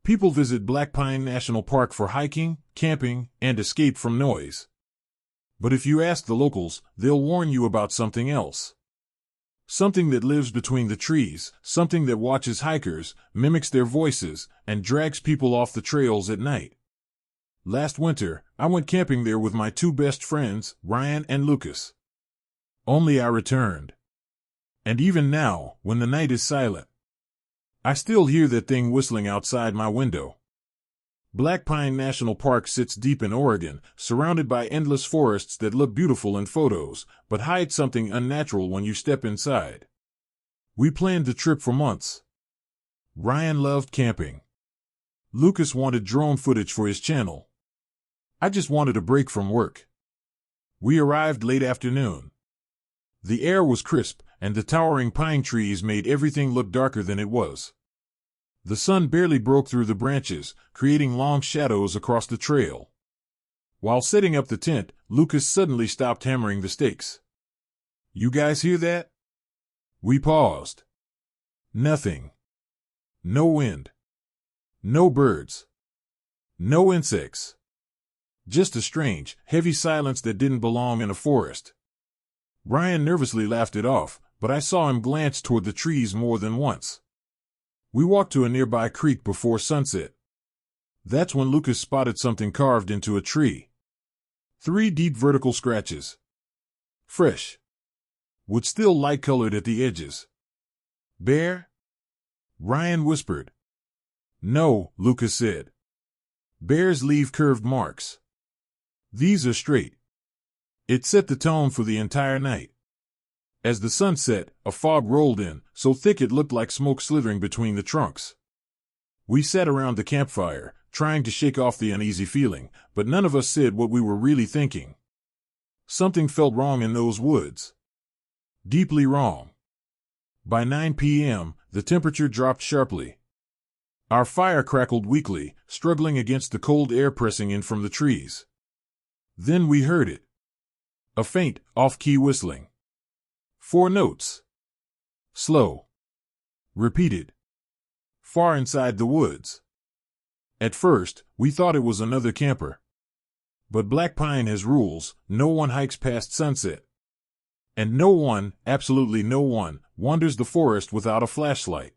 People visit Black Pine National Park for hiking, camping, and escape from noise. But if you ask the locals, they'll warn you about something else. Something that lives between the trees, something that watches hikers, mimics their voices, and drags people off the trails at night. Last winter, I went camping there with my two best friends, Ryan and Lucas. Only I returned. And even now, when the night is silent, I still hear that thing whistling outside my window. Black Pine National Park sits deep in Oregon, surrounded by endless forests that look beautiful in photos, but hide something unnatural when you step inside. We planned the trip for months. Ryan loved camping. Lucas wanted drone footage for his channel. I just wanted a break from work. We arrived late afternoon. The air was crisp, and the towering pine trees made everything look darker than it was. The sun barely broke through the branches, creating long shadows across the trail. While setting up the tent, Lucas suddenly stopped hammering the stakes. "You guys hear that?" We paused. Nothing. No wind. No birds. No insects. Just a strange, heavy silence that didn't belong in a forest. Ryan nervously laughed it off, but I saw him glance toward the trees more than once. We walked to a nearby creek before sunset. That's when Lucas spotted something carved into a tree. 3 deep vertical scratches. Fresh. Wood still light-colored at the edges. "Bear?" Ryan whispered. "No," Lucas said. "Bears leave curved marks. These are straight." It set the tone for the entire night. As the sun set, a fog rolled in, so thick it looked like smoke slithering between the trunks. We sat around the campfire, trying to shake off the uneasy feeling, but none of us said what we were really thinking. Something felt wrong in those woods. Deeply wrong. By 9 p.m., the temperature dropped sharply. Our fire crackled weakly, struggling against the cold air pressing in from the trees. Then we heard it. A faint, off-key whistling. 4 notes. Slow. Repeated. Far inside the woods. At first, we thought it was another camper. But Black Pine has rules: no one hikes past sunset. And no one, absolutely no one, wanders the forest without a flashlight.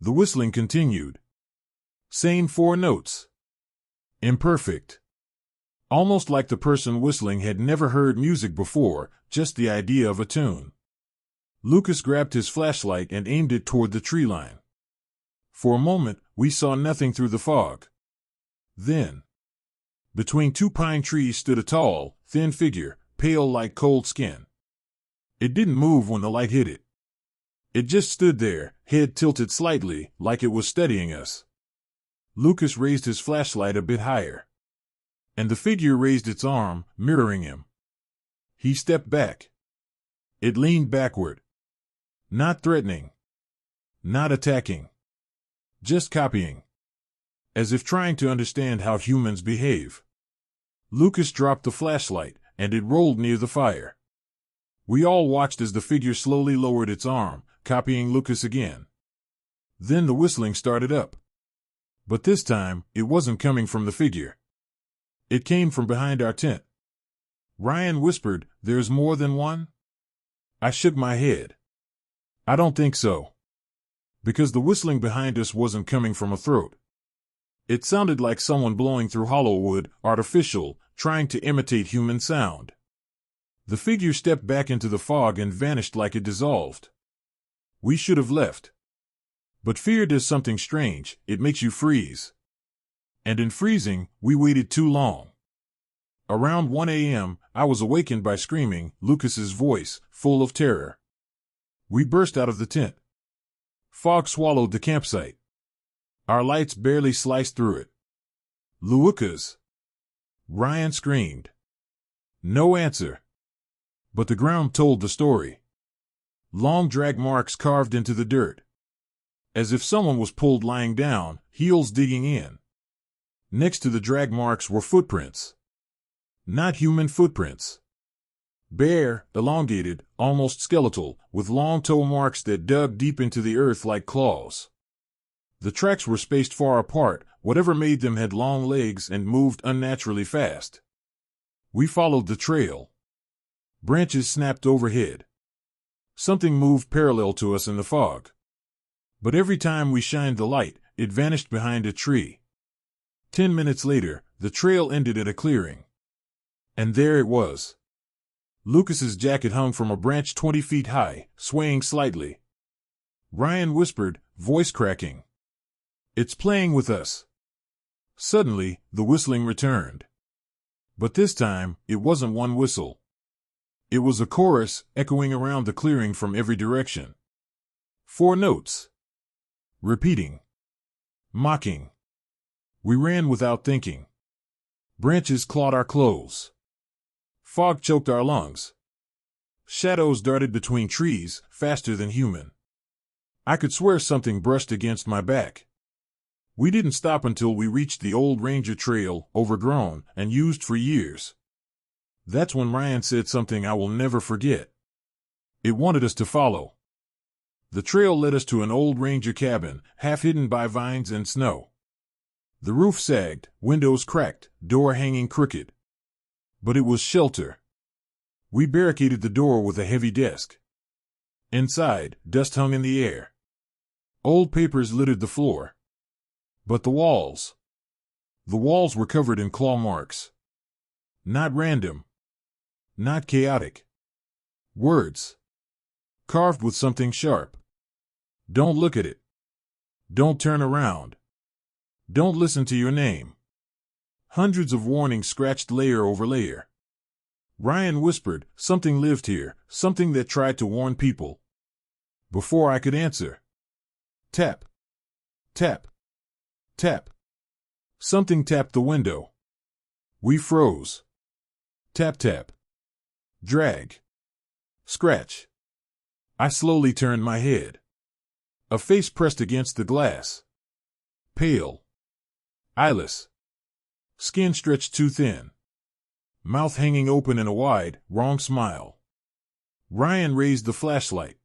The whistling continued. Same 4 notes. Imperfect. Almost like the person whistling had never heard music before, just the idea of a tune. Lucas grabbed his flashlight and aimed it toward the tree line. For a moment, we saw nothing through the fog. Then, between 2 pine trees stood a tall, thin figure, pale like cold skin. It didn't move when the light hit it. It just stood there, head tilted slightly, like it was studying us. Lucas raised his flashlight a bit higher. And the figure raised its arm, mirroring him. He stepped back. It leaned backward. Not threatening. Not attacking. Just copying. As if trying to understand how humans behave. Lucas dropped the flashlight, and it rolled near the fire. We all watched as the figure slowly lowered its arm, copying Lucas again. Then the whistling started up. But this time, it wasn't coming from the figure. It came from behind our tent. Ryan whispered, "There's more than one?" I shook my head. I don't think so. Because the whistling behind us wasn't coming from a throat. It sounded like someone blowing through hollow wood, artificial, trying to imitate human sound. The figure stepped back into the fog and vanished like it dissolved. We should have left. But fear does something strange: it makes you freeze. And in freezing, we waited too long. Around 1 a.m., I was awakened by screaming, Lucas's voice, full of terror. We burst out of the tent. Fog swallowed the campsite. Our lights barely sliced through it. "Lucas!" Ryan screamed. No answer. But the ground told the story. Long drag marks carved into the dirt. As if someone was pulled lying down, heels digging in. Next to the drag marks were footprints. Not human footprints. Bare, elongated, almost skeletal, with long toe marks that dug deep into the earth like claws. The tracks were spaced far apart. Whatever made them had long legs and moved unnaturally fast. We followed the trail. Branches snapped overhead. Something moved parallel to us in the fog. But every time we shined the light, it vanished behind a tree. 10 minutes later, the trail ended at a clearing. And there it was. Lucas's jacket hung from a branch 20 feet high, swaying slightly. Ryan whispered, voice cracking. "It's playing with us." Suddenly, the whistling returned. But this time, it wasn't one whistle. It was a chorus, echoing around the clearing from every direction. 4 notes. Repeating. Mocking. We ran without thinking. Branches clawed our clothes. Fog choked our lungs. Shadows darted between trees, faster than human. I could swear something brushed against my back. We didn't stop until we reached the old ranger trail, overgrown and used for years. That's when Ryan said something I will never forget. It wanted us to follow. The trail led us to an old ranger cabin, half hidden by vines and snow. The roof sagged, windows cracked, door hanging crooked. But it was shelter. We barricaded the door with a heavy desk. Inside, dust hung in the air. Old papers littered the floor. But the walls were covered in claw marks. Not random. Not chaotic. Words. Carved with something sharp. Don't look at it. Don't turn around. Don't listen to your name. Hundreds of warnings scratched layer over layer. Ryan whispered, something lived here, something that tried to warn people. Before I could answer. Tap. Tap. Tap. Something tapped the window. We froze. Tap tap. Drag. Scratch. I slowly turned my head. A face pressed against the glass. Pale. Eyeless. Skin stretched too thin. Mouth hanging open in a wide, wrong smile. Ryan raised the flashlight.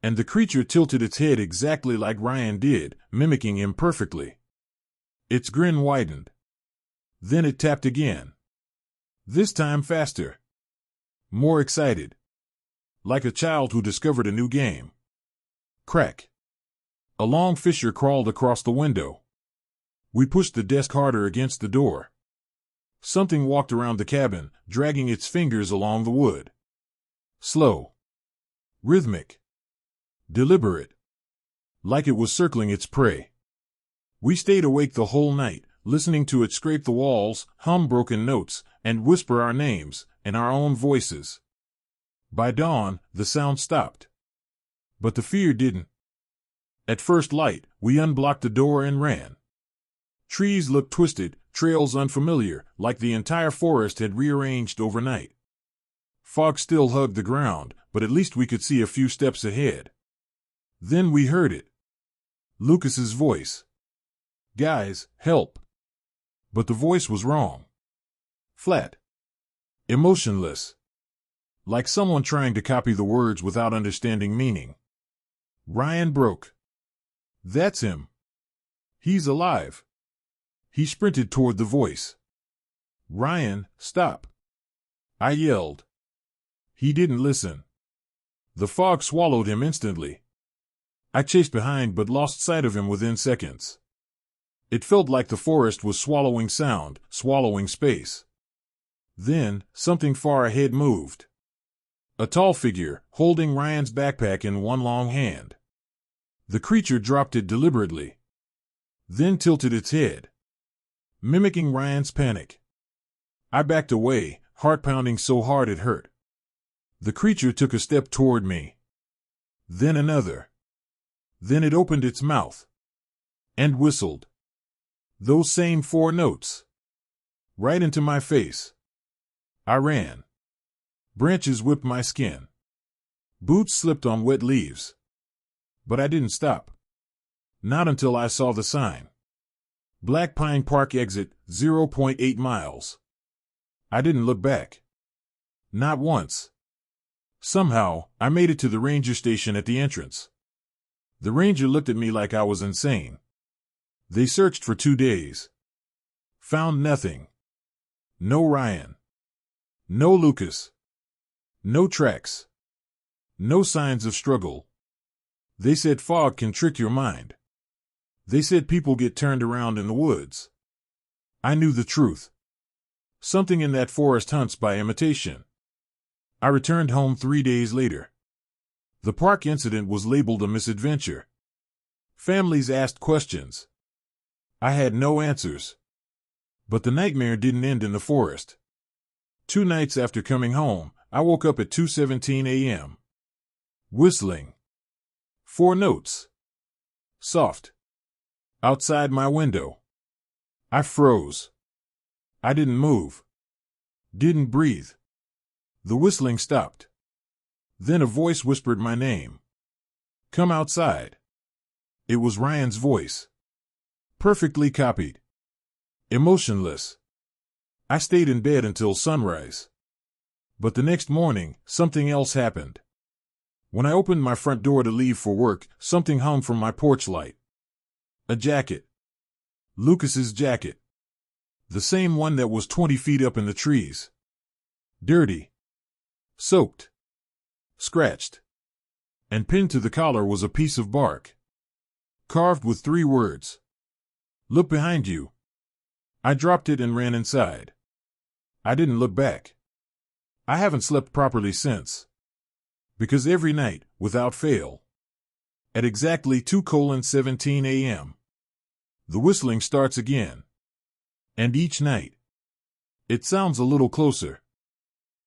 And the creature tilted its head exactly like Ryan did, mimicking him perfectly. Its grin widened. Then it tapped again. This time faster. More excited. Like a child who discovered a new game. Crack. A long fissure crawled across the window. We pushed the desk harder against the door. Something walked around the cabin, dragging its fingers along the wood. Slow. Rhythmic. Deliberate. Like it was circling its prey. We stayed awake the whole night, listening to it scrape the walls, hum broken notes, and whisper our names, and our own voices. By dawn, the sound stopped. But the fear didn't. At first light, we unblocked the door and ran. Trees looked twisted, trails unfamiliar, like the entire forest had rearranged overnight. Fog still hugged the ground, but at least we could see a few steps ahead. Then we heard it. Lucas's voice. Guys, help. But the voice was wrong. Flat. Emotionless. Like someone trying to copy the words without understanding meaning. Ryan broke. That's him. He's alive. He sprinted toward the voice. Ryan, stop. I yelled. He didn't listen. The fog swallowed him instantly. I chased behind but lost sight of him within seconds. It felt like the forest was swallowing sound, swallowing space. Then, something far ahead moved. A tall figure, holding Ryan's backpack in one long hand. The creature dropped it deliberately. Then tilted its head. Mimicking Ryan's panic. I backed away, heart pounding so hard it hurt. The creature took a step toward me. Then another. Then it opened its mouth. And whistled. Those same 4 notes. Right into my face. I ran. Branches whipped my skin. Boots slipped on wet leaves. But I didn't stop. Not until I saw the sign. Black Pine Park exit, 0.8 miles. I didn't look back. Not once. Somehow, I made it to the ranger station at the entrance. The ranger looked at me like I was insane. They searched for 2 days. Found nothing. No Ryan. No Lucas. No tracks. No signs of struggle. They said fog can trick your mind. They said people get turned around in the woods. I knew the truth. Something in that forest hunts by imitation. I returned home 3 days later. The park incident was labeled a misadventure. Families asked questions. I had no answers. But the nightmare didn't end in the forest. 2 nights after coming home, I woke up at 2:17 a.m. Whistling. 4 notes. Soft. Outside my window. I froze. I didn't move. Didn't breathe. The whistling stopped. Then a voice whispered my name. Come outside. It was Ryan's voice. Perfectly copied. Emotionless. I stayed in bed until sunrise. But the next morning, something else happened. When I opened my front door to leave for work, something hung from my porch light. A jacket. Lucas's jacket. The same one that was 20 feet up in the trees. Dirty. Soaked. Scratched. And pinned to the collar was a piece of bark. Carved with 3 words. Look behind you. I dropped it and ran inside. I didn't look back. I haven't slept properly since. Because every night, without fail, at exactly 2:17 a.m., the whistling starts again. And each night, it sounds a little closer.